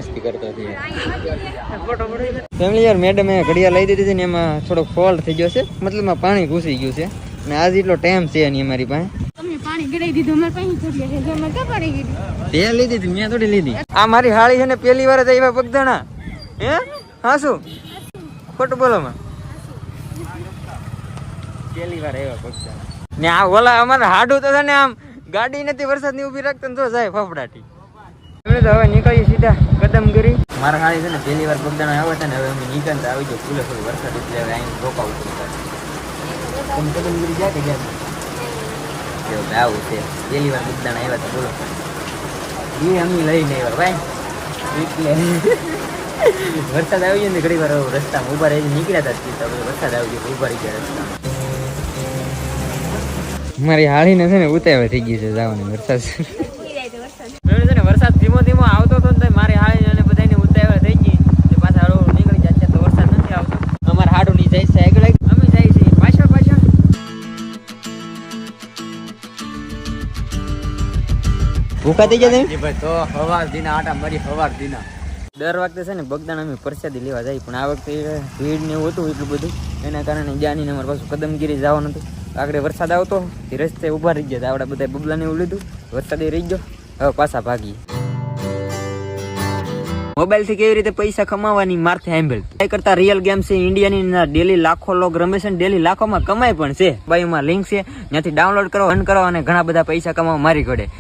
મસ્તી કરતો હતો ફેમિલી યાર મેડમે ઘડિયાળ લઈ દીધી ને એમાં થોડોક ફોલ્ટ થઈ ગયો છે, મતલબ પાણી ઘૂસી ગયું છે ને આજ એટલો ટાઈમ છે નહીં અમારી પાસે. પાણી ગળાઈ દીધું અમાર પાસે થોડી છે જો મત પાણી ગીધી તે લીધી હતી મેં થોડી લીધી. આ મારી હાળી છે ને પહેલી વાર જ આવ્યા બગદાણા. હે હા શું ખોટું બોલો માં પહેલી વાર આવ્યા બગદાણા ને આ ઓલા અમારે હાડું તો છે ને આમ ગાડી નથી વરસાદ ની ઉભી રાખતો ને તો જાય ફફડાટી. હવે નીકળીએ સીધા કદમગીરી. મારા હાળી છે ને પહેલી વાર બગદાણા આવ્યા હતા ને હવે અમે નીકળતા આવી ગયો ફૂલે ફૂલ વરસાદ એટલે હવે અહીં રોકાવું પડતા. તમે કદમગીરી જાય કે ગયા આવું છે પહેલી વાર બગદાણા આવ્યા હતા બોલો એ અમે લઈને આવ્યા ભાઈ એટલે વરસાદ આવી ગયો ને ઘડી વાર રસ્તામાં ઉભા રહી નીકળ્યા હતા વરસાદ આવી ગયો ઉભા રહી ગયા રસ્તામાં. મારી હાળીને છે ને ઉતાવળ થઈ ગઈ છે જવાની વરસાદ છે ને વરસાદ ધીમો ધીમો આવતો હતો ને મારી હાળી અને બધાને ઉતાવળ થઈ ગઈ પાછા હળવું નીકળી જાય તો વરસાદ નથી આવતો. અમારે હાડું ની જાય છે આગળ અમે જાય છે પાછળ પાછળ. ભૂખા થઈ ગયા તમે તો હવાર દીના આટા મારી હવાર દીના. દર વખતે છે ને બગદાણા અમે પ્રસાદી લેવા જાય પણ આ વખતે ભીડ ને એવું હતું એટલું બધું એના કારણે જ્ઞાની અમારે પાછું કદમગીરી જવાનું હતું. આગળ વરસાદ આવતો તે રસ્તે ઉભા રહી ગયા આવડા બધા બબલાને એવું લીધું વરસાદ રહી ગયો હવે પાછા ભાગી. મોબાઈલ થી કેવી રીતે પૈસા કમાવાની મારથી સાંભળ એ કરતા રિયલ ગેમ છે ઇન્ડિયાની ડેલી લાખો લોક રમે છે ડેલી લાખોમાં કમાય પણ છે. બાઈમાં લિંક છે ત્યાંથી ડાઉનલોડ કરો રન કરો અને ઘણા બધા પૈસા કમાવા મારી ઘડે.